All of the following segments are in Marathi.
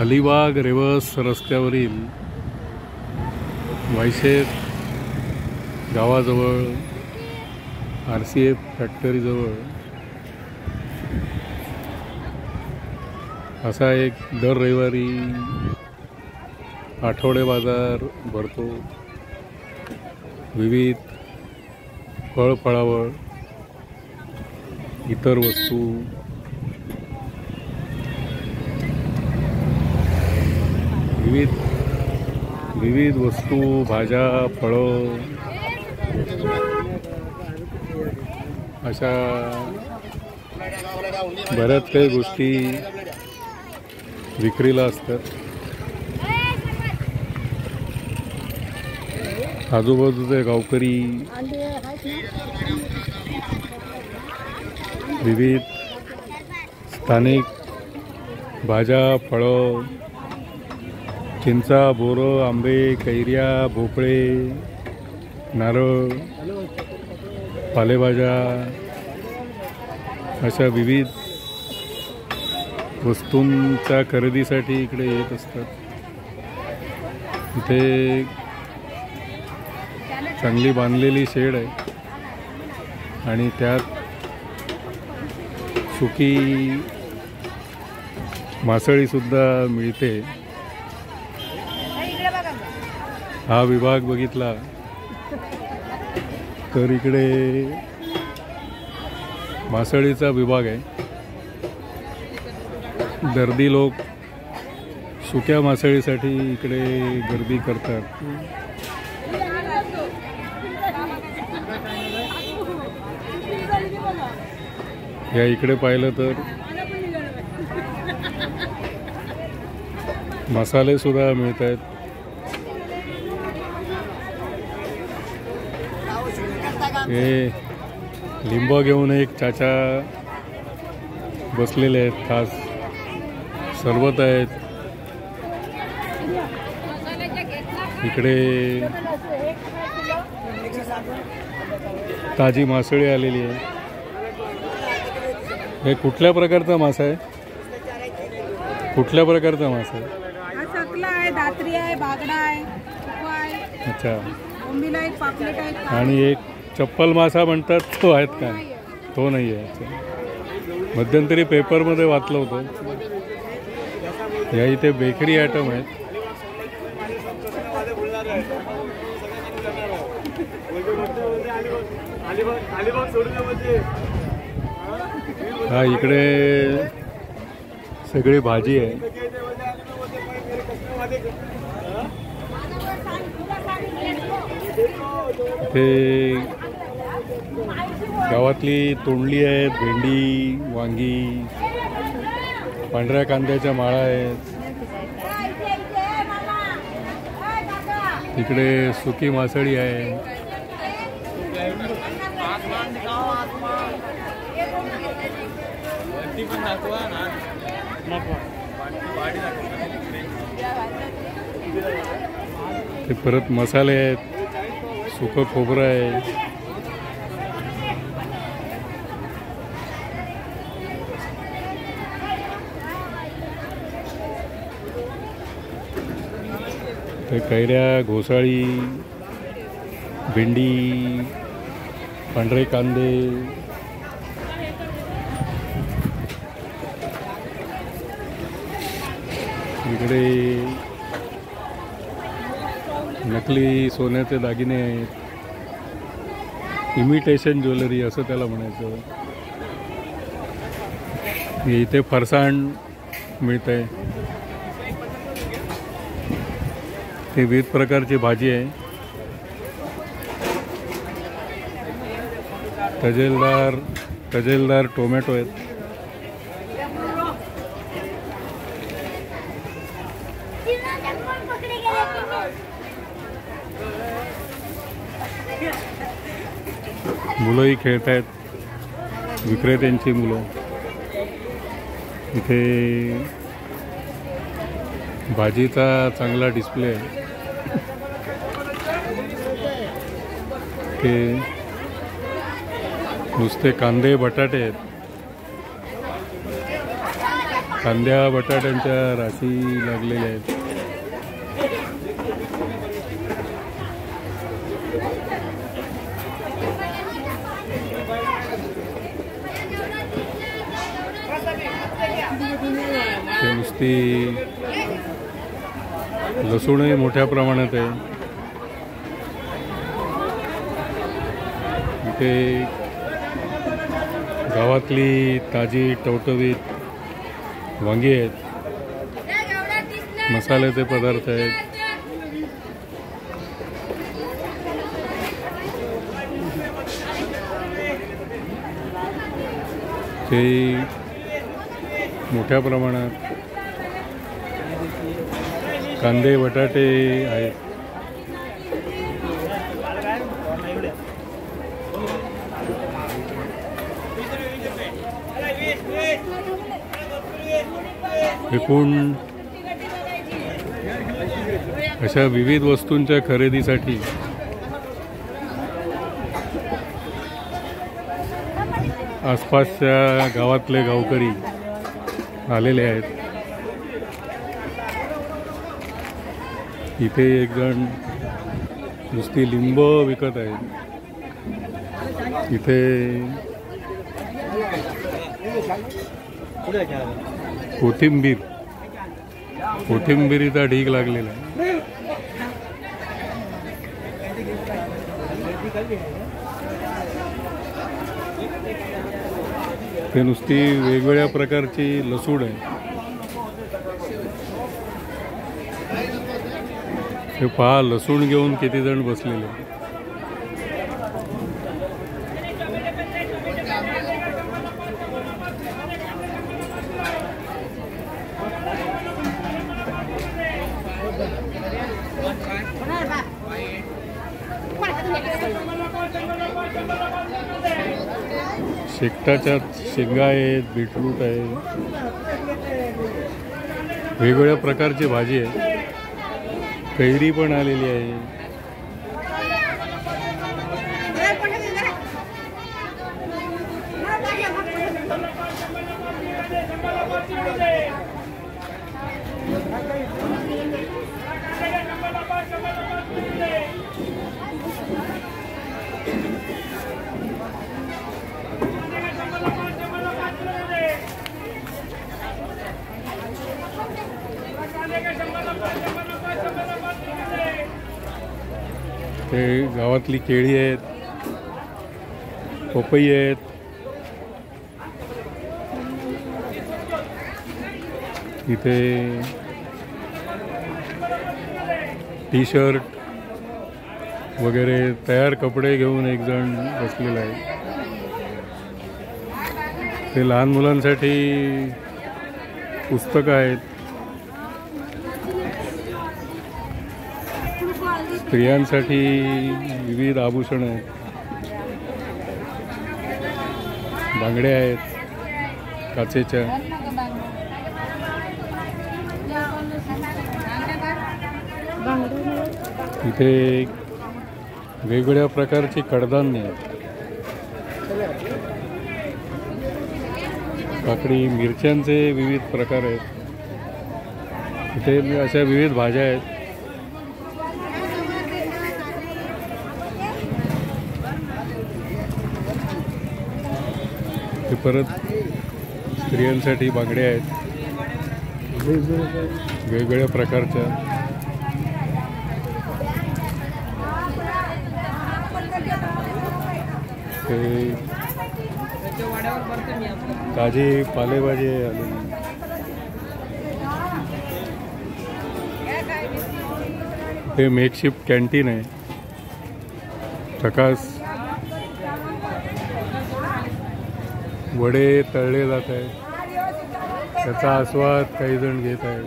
अलिबाग रेवस रस्त्यावरील वायशेत गावाजवळ RCF फॅक्टरीजवळ असा एक दर रविवारी आठवडे बाजार भरतो। विविध फळफळावळ इतर वस्तू विविध वस्तू भाज्या फळं अशा बऱ्याच काही गोष्टी विक्रीला असतात। आजूबाजूचे गावकरी विविध स्थानिक भाज्या फळं चिंचा बोरं आंबे कैऱ्या भोपळे नारळ पालेभाज्या अशा विविध वस्तूंच्या खरेदीसाठी इकडे येत असतात। इथे चांगली बांधलेली शेड आहे आणि त्यात सुकी मासळी सुद्धा मिळते। हा विभाग बघितला तर इकडे मासळीचा विभाग आहे। दर्दी लोक सुक्या मासळीसाठी इकडे गर्दी करतात। या इकडे पाहिलं तर मसाले सुद्धा मिळत आहेत। हे लिंब घेऊन एक चाचा बसलेले आहेत, खास सरबत आहेत। इकडे ताजी मासळी आलेली आहे। हे कुठल्या प्रकारचा मासा आहे? कुठल्या प्रकारचा मासा आहे? सकला आहे, दात्री आहे, बागडा आहे, सुकवा आहे। अच्छा, बोंबील आहे, पापलेट आहे। आणि एक चप्पल मासा म्हणतात तो आहेत का? तो नाही आहे। अच्छा, मध्यंतरी पेपरमध्ये वाचलं होतं। या इथे बेकरी आयटम आहेत। हा इकडे सगळी भाजी आहे। इथे गावातली तोंडली आहेत, भेंडी वांगी पांढऱ्या कांद्याच्या माळा आहेत। इकडे सुकी मासळी आहे। ते परत मसाले आहेत, सुकं खोबरं आहे। ते कैऱ्या घोसाळी भेंडी पांढरे कांदे इकडे नकली सोन्याचे दागिने आहेत, इमिटेशन ज्वेलरी असं त्याला म्हणायचं। इथे फरसाण मिळत आहे। हे विविध प्रकारची भाजी आहे। तजेलदार टोमॅटो आहेत। मुलंही खेळत आहेत, विक्रेत्यांची मुलं। इथे भाजीचा चांगला डिस्प्ले आहे। ते नुसते कांदे बटाटे आहेत। कांद्या बटाट्यांच्या राशी लागलेल्या आहेत. ते नुसती लसूणही मोठ्या प्रमाणात आहे. इथे गावातली ताजी टवटवीत वांगी आहेत, मसाल्याचे पदार्थ आहेत. ते मोठ्या प्रमाणात कांदे बटाटे आहेत. एकूण अशा विविध वस्तूंच्या खरेदीसाठी आसपासच्या गावातले गावकरी आलेले आहेत. इथे एक जण नुसती लिंब विकत आहेत. इथे कोथिंबीरीचा ढीग लागलेला आहे. ते नुसती वेगवेगळ्या प्रकारची लसूण आहे. हे पहा, लसूण घेऊन किती जण बसलेले. शेकटाच्या शेंगा आहेत, बीटरूट आहे, वेगवेगळ्या प्रकारची भाजी आहे. कैरी पण आलेली आहे. ते गावातली केळी आहेत, पपई आहेत. इथे टी शर्ट वगैरे तयार कपडे घेऊन एक जण बसलेला आहे. ते लहान मुलांसाठी पुस्तकं आहेत. स्त्रियांसाठी विविध आभूषण आहेत, बांगड्या आहेत काचेच्या. इथे वेगवेगळ्या प्रकारची कडधान्य आहेत. काकडी, मिरच्यांचे विविध प्रकार आहेत. इथे अशा विविध भाज्या आहेत. हे परत स्त्रियांसाठी बांगड्या आहेत वेगवेगळ्या प्रकारच्या. ते ताजी पालेभाजी आलेली. हे मेकशिफ्ट कॅन्टीन आहे. प्रकाश वडे तळले जात आहेत, त्याचा आस्वाद काही जण घेत आहेत.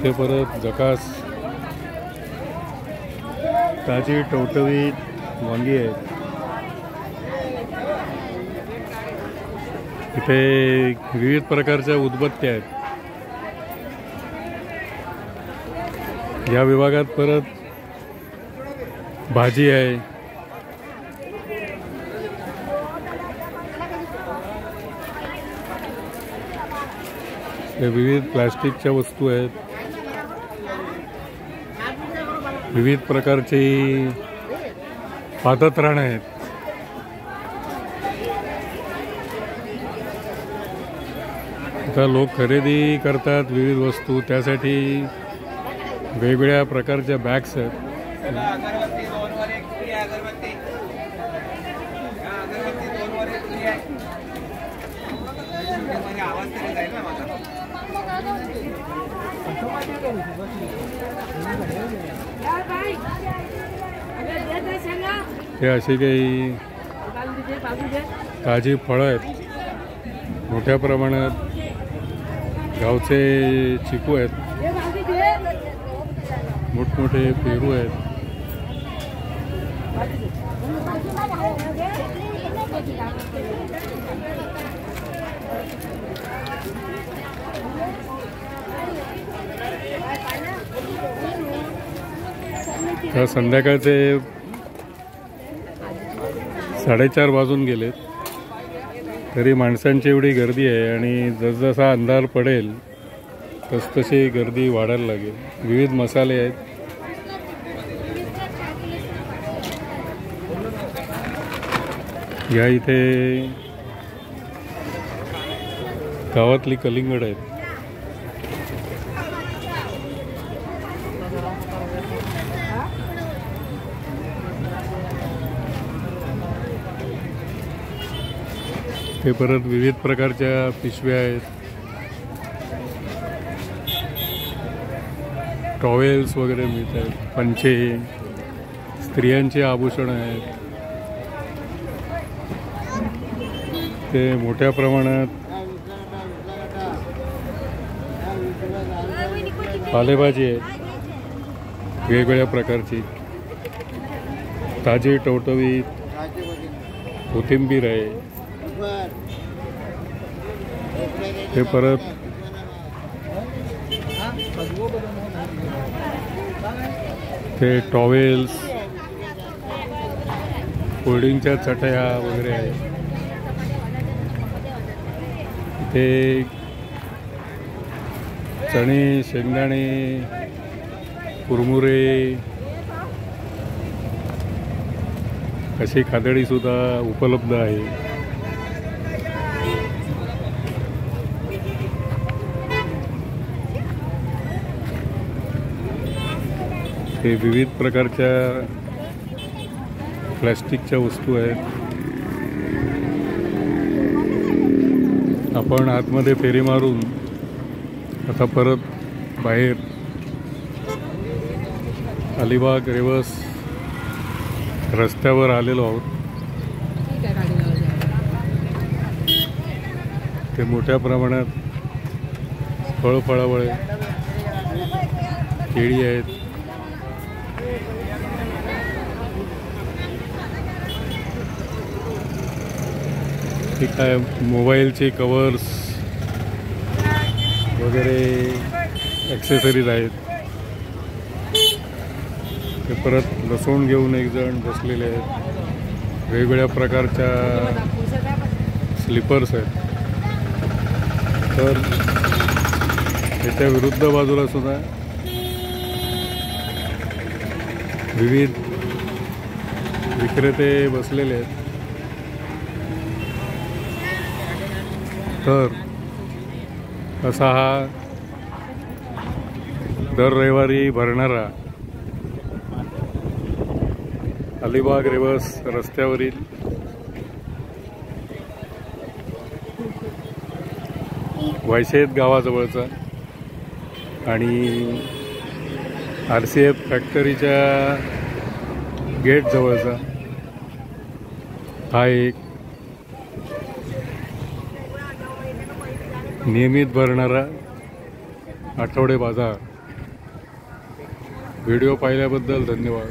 ते परत जकास ताजी टवटवीत वांगी आहेत. इथे विविध प्रकारच्या उदबत्त्या आहेत. या विभागात परत भाजी आहे, हे विविध प्लास्टिकच्या वस्तू आहेत, विविध प्रकारची पादत्राणे आहेत. आता लोक खरेदी करतात विविध वस्तू, त्यासाठी वेगवेगळ्या प्रकारच्या बॅग्स आहेत. हे अशी काही ताजी फळं आहेत. मोठ्या प्रमाणात गावचे चिकू आहेत, मोठमोठे पेरू आहेत. तर संध्याकाळचे 4:30 वाजून गेलेत, तरी माणसांची एवढी गर्दी आहे आणि जसजसा अंधार पडेल तसतशी गर्दी वाढायला लागेल. विविध मसाले आहेत. या इथे गावातली कलिंगड आहेत. हे परत विविध प्रकारच्या पिशव्या आहेत, टॉवेल्स वगैरे मिळत आहेत, पंचे, स्त्रियांचे आभूषण आहेत. ते मोठ्या प्रमाणात पालेभाजी आहेत वेगवेगळ्या प्रकारची, ताजी टवटवीत कोथिंबीर आहे. हे परत ते टॉवेल्स, फोल्डिंगच्या चटया वगैरे आहेत. ते चणे, शेंगदाणे, कुरमुरे अशी खादडी सुद्धा उपलब्ध आहे. हे विविध प्रकारच्या प्लास्टिकच्या वस्तू आहेत. आपण आतमध्ये फेरी मारून आता परत बाहेर अलिबाग रेवस रस्त्यावर आलेलो आहोत. ते मोठ्या प्रमाणात फळफळावळे, केळी आहेत. ठीक आहे, मोबाईलचे कवर्स वगैरे ॲक्सेसरीज आहेत. ते परत लसूण घेऊन एक जण बसलेले आहेत. वेगवेगळ्या प्रकारच्या स्लीपर्स आहेत. तर त्याच्या विरुद्ध बाजूला सुद्धा विविध विक्रेते बसलेले आहेत. तर असा हा दर रविवारी भरणारा अलिबाग रेवस रस्त्यावरील वैशेत गावाजवळचा आणि RCF फॅक्टरीच्या गेट जवळचा हा एक नियमित भरणारा आठवडे बाजार. व्हिडिओ पाहिल्याबद्दल धन्यवाद.